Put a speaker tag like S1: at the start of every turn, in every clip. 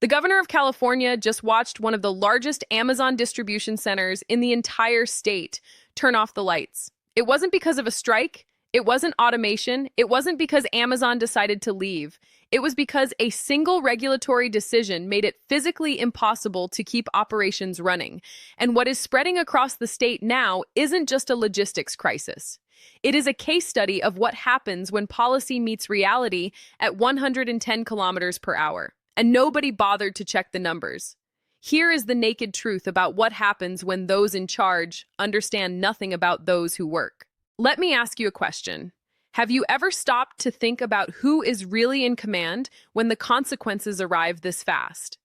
S1: The governor of California just watched one of the largest Amazon distribution centers in the entire state turn off the lights. It wasn't because of a strike. It wasn't automation. It wasn't because Amazon decided to leave. It was because a single regulatory decision made it physically impossible to keep operations running. And what is spreading across the state now isn't just a logistics crisis. It is a case study of what happens when policy meets reality at 110 kilometers per hour. And nobody bothered to check the numbers. Here is the naked truth about what happens when those in charge understand nothing about those who work. Let me ask you a question. Have you ever stopped to think about who is really in command when the consequences arrive this fast?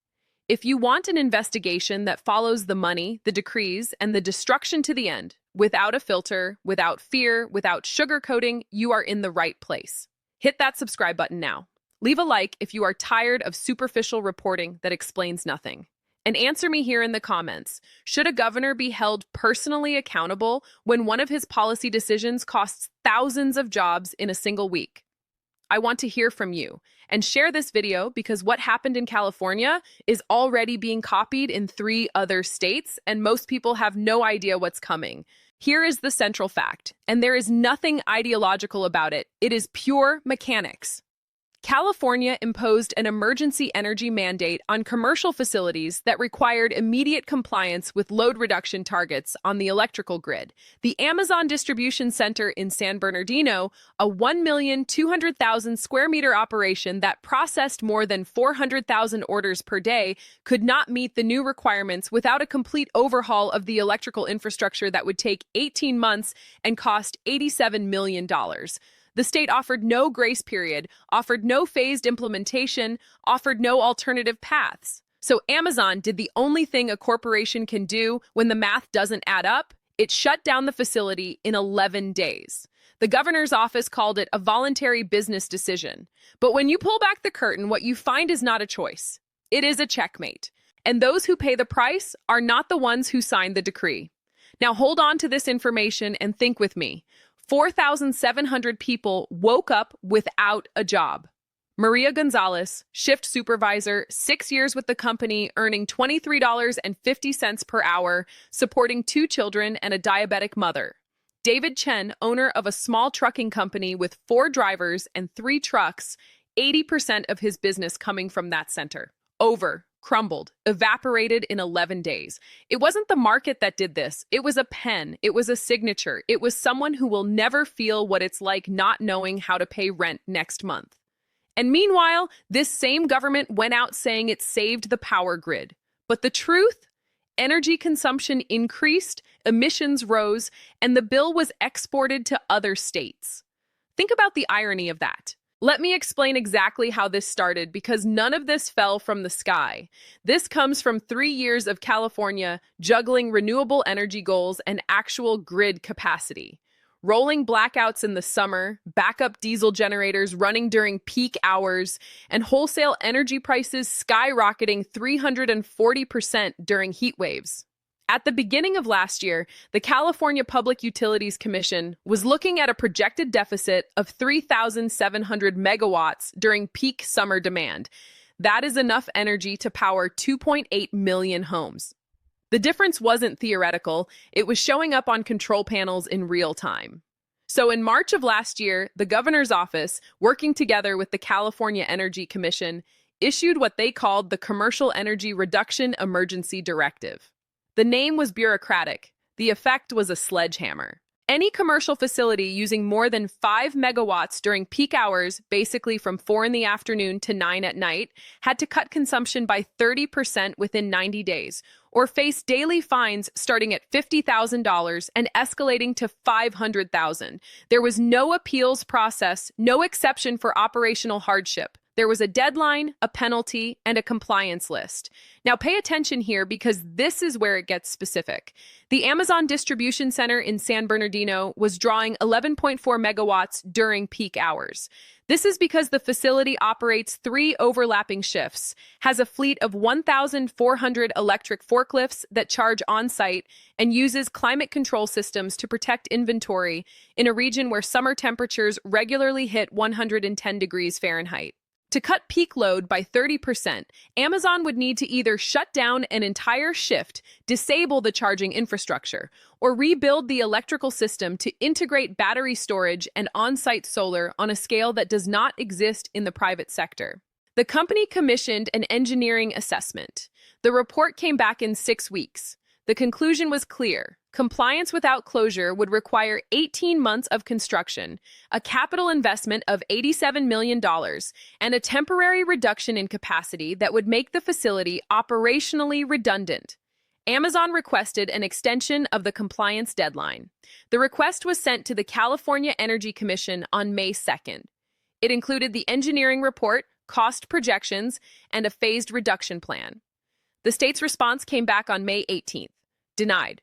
S1: If you want an investigation that follows the money, the decrees, and the destruction to the end, without a filter, without fear, without sugarcoating, you are in the right place. Hit that subscribe button now. Leave a like if you are tired of superficial reporting that explains nothing. And answer me here in the comments. Should a governor be held personally accountable when one of his policy decisions costs thousands of jobs in a single week? I want to hear from you. And share this video because what happened in California is already being copied in 3 other states, and most people have no idea what's coming. Here is the central fact, and there is nothing ideological about it. It is pure mechanics. California imposed an emergency energy mandate on commercial facilities that required immediate compliance with load reduction targets on the electrical grid. The Amazon distribution center in San Bernardino, a 1,200,000 square meter operation that processed more than 400,000 orders per day, could not meet the new requirements without a complete overhaul of the electrical infrastructure that would take 18 months and cost $87 million. The state offered no grace period, offered no phased implementation, offered no alternative paths. So Amazon did the only thing a corporation can do when the math doesn't add up. It shut down the facility in 11 days. The governor's office called it a voluntary business decision. But when you pull back the curtain, what you find is not a choice. It is a checkmate. And those who pay the price are not the ones who signed the decree. Now hold on to this information and think with me. 4,700 people woke up without a job. Maria Gonzalez, shift supervisor, 6 years with the company, earning $23.50 per hour, supporting 2 children and a diabetic mother. David Chen, owner of a small trucking company with 4 drivers and 3 trucks, 80% of his business coming from that center. Crumbled, evaporated in 11 days. It wasn't the market that did this. It was a pen. It was a signature. It was someone who will never feel what it's like not knowing how to pay rent next month. And meanwhile, this same government went out saying it saved the power grid. But the truth? Energy consumption increased, emissions rose, and the bill was exported to other states. Think about the irony of that. Let me explain exactly how this started because none of this fell from the sky. This comes from 3 years of California juggling renewable energy goals and actual grid capacity. Rolling blackouts in the summer, backup diesel generators running during peak hours, and wholesale energy prices skyrocketing 340% during heat waves. At the beginning of last year, the California Public Utilities Commission was looking at a projected deficit of 3,700 megawatts during peak summer demand. That is enough energy to power 2.8 million homes. The difference wasn't theoretical, it was showing up on control panels in real time. So in March of last year, the governor's office, working together with the California Energy Commission, issued what they called the Commercial Energy Reduction Emergency Directive. The name was bureaucratic. The effect was a sledgehammer. Any commercial facility using more than 5 megawatts during peak hours, basically from 4 in the afternoon to 9 at night, had to cut consumption by 30% within 90 days, or face daily fines starting at $50,000 and escalating to $500,000. There was no appeals process, no exception for operational hardship. There was a deadline, a penalty, and a compliance list. Now pay attention here because this is where it gets specific. The Amazon distribution center in San Bernardino was drawing 11.4 megawatts during peak hours. This is because the facility operates 3 overlapping shifts, has a fleet of 1,400 electric forklifts that charge on-site, and uses climate control systems to protect inventory in a region where summer temperatures regularly hit 110 degrees Fahrenheit. To cut peak load by 30%, Amazon would need to either shut down an entire shift, disable the charging infrastructure, or rebuild the electrical system to integrate battery storage and on-site solar on a scale that does not exist in the private sector. The company commissioned an engineering assessment. The report came back in 6 weeks. The conclusion was clear. Compliance without closure would require 18 months of construction, a capital investment of $87 million, and a temporary reduction in capacity that would make the facility operationally redundant. Amazon requested an extension of the compliance deadline. The request was sent to the California Energy Commission on May 2nd. It included the engineering report, cost projections, and a phased reduction plan. The state's response came back on May 18th. Denied.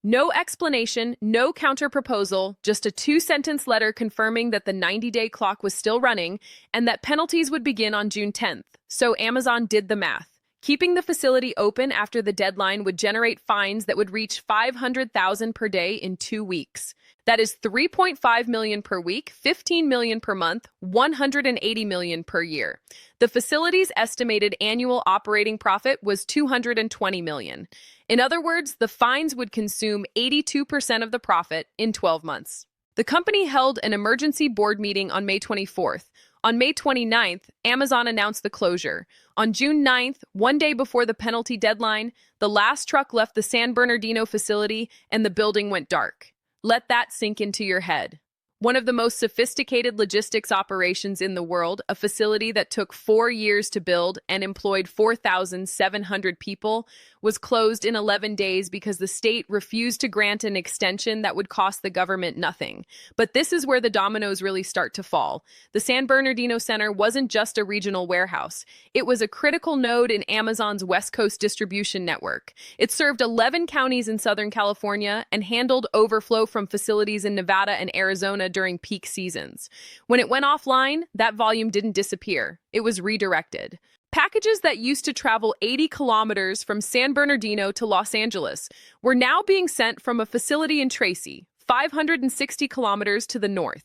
S1: No explanation, no counter-proposal, just a 2-sentence letter confirming that the 90-day clock was still running and that penalties would begin on June 10th. So Amazon did the math. Keeping the facility open after the deadline would generate fines that would reach $500,000 per day in 2 weeks. That is $3.5 million per week, $15 million per month, $180 million per year. The facility's estimated annual operating profit was $220 million. In other words, the fines would consume 82% of the profit in 12 months. The company held an emergency board meeting on May 24th. On May 29th, Amazon announced the closure. On June 9th, one day before the penalty deadline, the last truck left the San Bernardino facility and the building went dark. Let that sink into your head. One of the most sophisticated logistics operations in the world, a facility that took 4 years to build and employed 4,700 people, was closed in 11 days because the state refused to grant an extension that would cost the government nothing. But this is where the dominoes really start to fall. The San Bernardino Center wasn't just a regional warehouse. It was a critical node in Amazon's West Coast distribution network. It served 11 counties in Southern California and handled overflow from facilities in Nevada and Arizona during peak seasons. When it went offline, that volume didn't disappear. It was redirected. Packages that used to travel 80 kilometers from San Bernardino to Los Angeles were now being sent from a facility in Tracy, 560 kilometers to the north.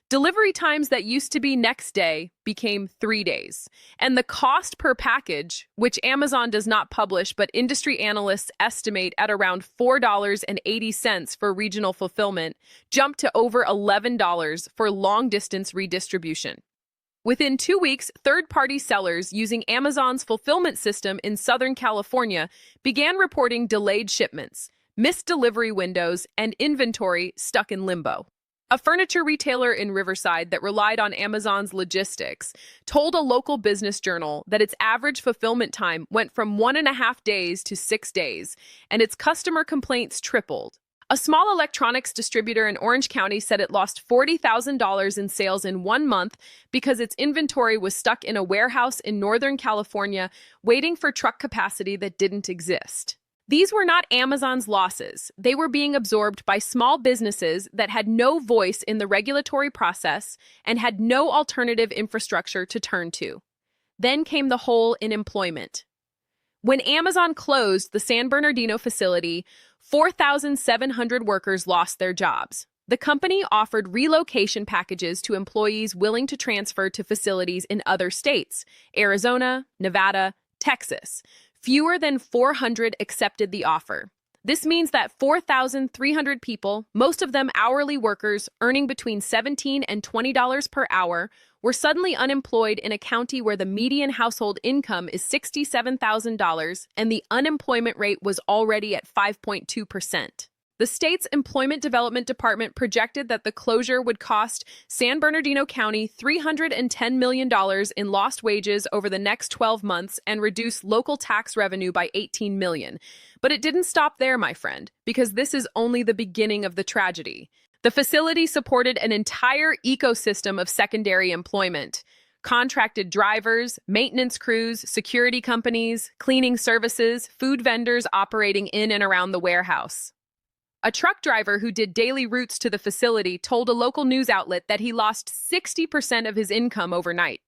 S1: Delivery times that used to be next day became 3 days. And the cost per package, which Amazon does not publish but industry analysts estimate at around $4.80 for regional fulfillment, jumped to over $11 for long-distance redistribution. Within 2 weeks, third-party sellers using Amazon's fulfillment system in Southern California began reporting delayed shipments, missed delivery windows, and inventory stuck in limbo. A furniture retailer in Riverside that relied on Amazon's logistics told a local business journal that its average fulfillment time went from 1.5 days to 6 days, and its customer complaints tripled. A small electronics distributor in Orange County said it lost $40,000 in sales in 1 month because its inventory was stuck in a warehouse in Northern California waiting for truck capacity that didn't exist. These were not Amazon's losses. They were being absorbed by small businesses that had no voice in the regulatory process and had no alternative infrastructure to turn to. Then came the hole in employment. When Amazon closed the San Bernardino facility, 4,700 workers lost their jobs. The company offered relocation packages to employees willing to transfer to facilities in other states, Arizona, Nevada, Texas. Fewer than 400 accepted the offer. This means that 4,300 people, most of them hourly workers earning between $17 and $20 per hour, were suddenly unemployed in a county where the median household income is $67,000 and the unemployment rate was already at 5.2%. The state's Employment Development Department projected that the closure would cost San Bernardino County $310 million in lost wages over the next 12 months and reduce local tax revenue by $18 million. But it didn't stop there, my friend, because this is only the beginning of the tragedy. The facility supported an entire ecosystem of secondary employment. Contracted drivers, maintenance crews, security companies, cleaning services, food vendors operating in and around the warehouse. A truck driver who did daily routes to the facility told a local news outlet that he lost 60% of his income overnight.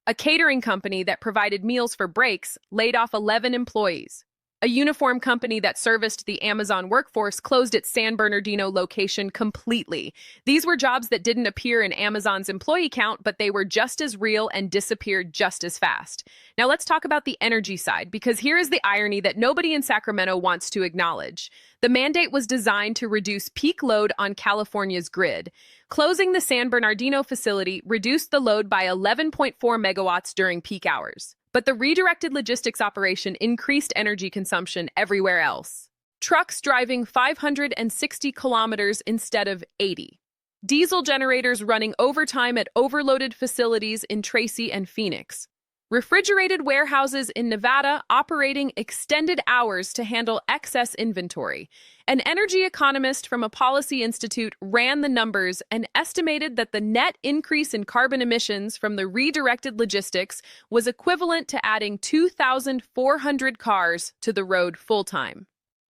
S1: A catering company that provided meals for breaks laid off 11 employees. A uniform company that serviced the Amazon workforce closed its San Bernardino location completely. These were jobs that didn't appear in Amazon's employee count, but they were just as real and disappeared just as fast. Now let's talk about the energy side, because here is the irony that nobody in Sacramento wants to acknowledge. The mandate was designed to reduce peak load on California's grid. Closing the San Bernardino facility reduced the load by 11.4 megawatts during peak hours. But the redirected logistics operation increased energy consumption everywhere else. Trucks driving 560 kilometers instead of 80. Diesel generators running overtime at overloaded facilities in Tracy and Phoenix. Refrigerated warehouses in Nevada operating extended hours to handle excess inventory. An energy economist from a policy institute ran the numbers and estimated that the net increase in carbon emissions from the redirected logistics was equivalent to adding 2,400 cars to the road full-time.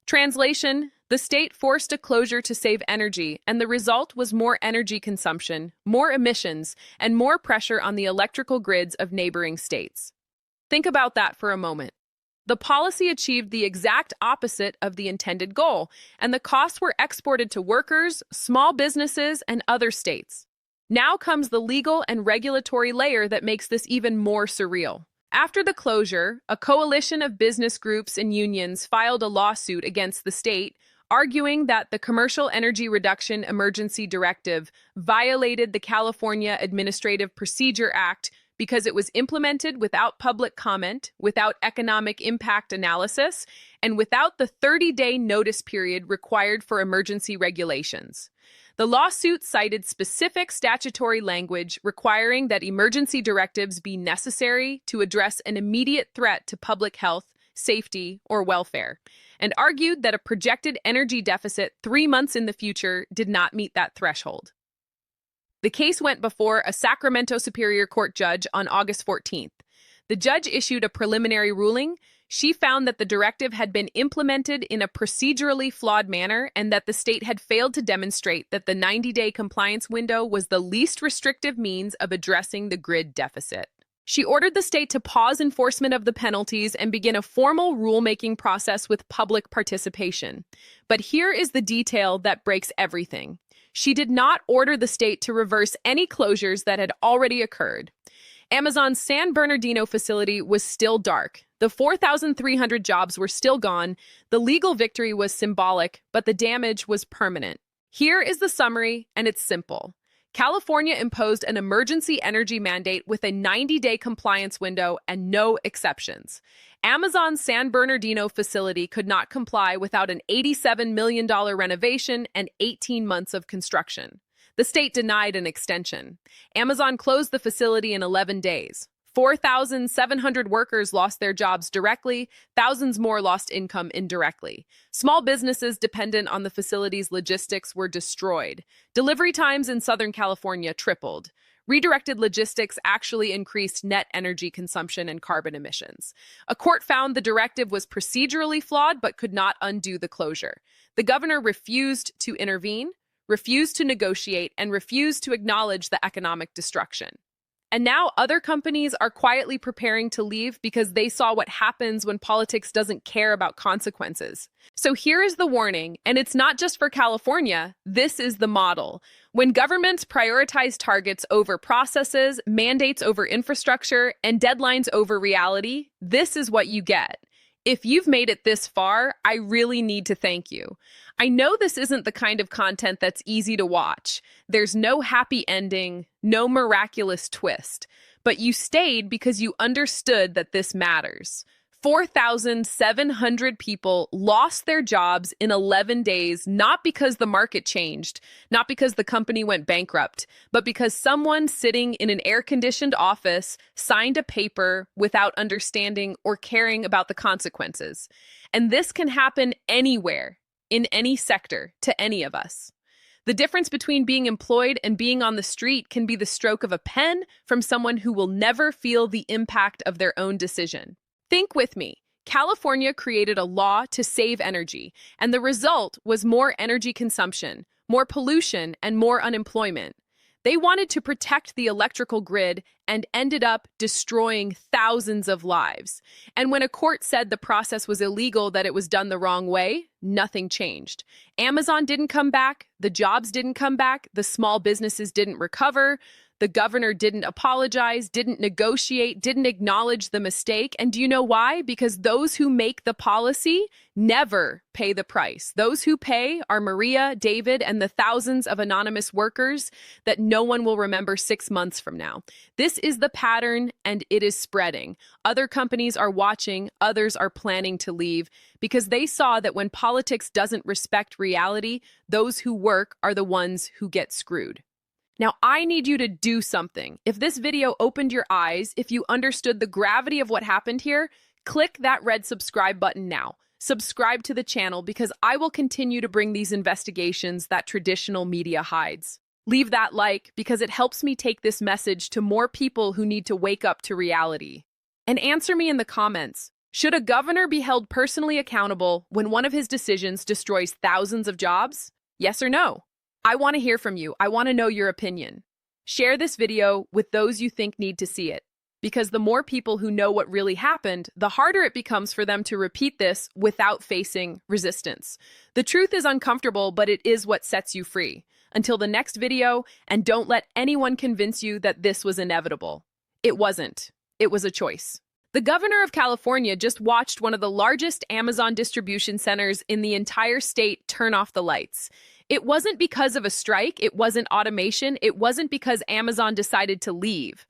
S1: Translation: the state forced a closure to save energy, and the result was more energy consumption, more emissions, and more pressure on the electrical grids of neighboring states. Think about that for a moment. The policy achieved the exact opposite of the intended goal, and the costs were exported to workers, small businesses, and other states. Now comes the legal and regulatory layer that makes this even more surreal. After the closure, a coalition of business groups and unions filed a lawsuit against the state, arguing that the Commercial Energy Reduction Emergency Directive violated the California Administrative Procedure Act because it was implemented without public comment, without economic impact analysis, and without the 30-day notice period required for emergency regulations. The lawsuit cited specific statutory language requiring that emergency directives be necessary to address an immediate threat to public health, safety, or welfare, and argued that a projected energy deficit 3 months in the future did not meet that threshold. The case went before a Sacramento Superior Court judge on August 14th. The judge issued a preliminary ruling. She found that the directive had been implemented in a procedurally flawed manner and that the state had failed to demonstrate that the 90-day compliance window was the least restrictive means of addressing the grid deficit. She ordered the state to pause enforcement of the penalties and begin a formal rulemaking process with public participation. But here is the detail that breaks everything. She did not order the state to reverse any closures that had already occurred. Amazon's San Bernardino facility was still dark. The 4,300 jobs were still gone. The legal victory was symbolic, but the damage was permanent. Here is the summary, and it's simple. California imposed an emergency energy mandate with a 90-day compliance window and no exceptions. Amazon's San Bernardino facility could not comply without an $87 million renovation and 18 months of construction. The state denied an extension. Amazon closed the facility in 11 days. 4,700 workers lost their jobs directly, thousands more lost income indirectly. Small businesses dependent on the facility's logistics were destroyed. Delivery times in Southern California tripled. Redirected logistics actually increased net energy consumption and carbon emissions. A court found the directive was procedurally flawed but could not undo the closure. The governor refused to intervene, refused to negotiate, and refused to acknowledge the economic destruction. And now other companies are quietly preparing to leave because they saw what happens when politics doesn't care about consequences. So here is the warning, and it's not just for California, this is the model. When governments prioritize targets over processes, mandates over infrastructure, and deadlines over reality, this is what you get. If you've made it this far, I really need to thank you. I know this isn't the kind of content that's easy to watch. There's no happy ending, no miraculous twist. But you stayed because you understood that this matters. 4,700 people lost their jobs in 11 days, not because the market changed, not because the company went bankrupt, but because someone sitting in an air-conditioned office signed a paper without understanding or caring about the consequences. And this can happen anywhere, in any sector, to any of us. The difference between being employed and being on the street can be the stroke of a pen from someone who will never feel the impact of their own decision. Think with me. California created a law to save energy, and the result was more energy consumption, more pollution, and more unemployment. They wanted to protect the electrical grid and ended up destroying thousands of lives. And when a court said the process was illegal, that it was done the wrong way, nothing changed. Amazon didn't come back, the jobs didn't come back, the small businesses didn't recover, the governor didn't apologize, didn't negotiate, didn't acknowledge the mistake. And do you know why? Because those who make the policy never pay the price. Those who pay are Maria, David, and the thousands of anonymous workers that no one will remember 6 months from now. This is the pattern, and it is spreading. Other companies are watching, others are planning to leave, because they saw that when politics doesn't respect reality, those who work are the ones who get screwed. Now, I need you to do something. If this video opened your eyes, if you understood the gravity of what happened here, click that red subscribe button now. Subscribe to the channel because I will continue to bring these investigations that traditional media hides. Leave that like because it helps me take this message to more people who need to wake up to reality. And answer me in the comments. Should a governor be held personally accountable when one of his decisions destroys thousands of jobs? Yes or no? I want to hear from you. I want to know your opinion. Share this video with those you think need to see it, because the more people who know what really happened, the harder it becomes for them to repeat this without facing resistance. The truth is uncomfortable, but it is what sets you free. Until the next video, and don't let anyone convince you that this was inevitable. It wasn't. It was a choice. The governor of California just watched one of the largest Amazon distribution centers in the entire state turn off the lights. It wasn't because of a strike, it wasn't automation, it wasn't because Amazon decided to leave.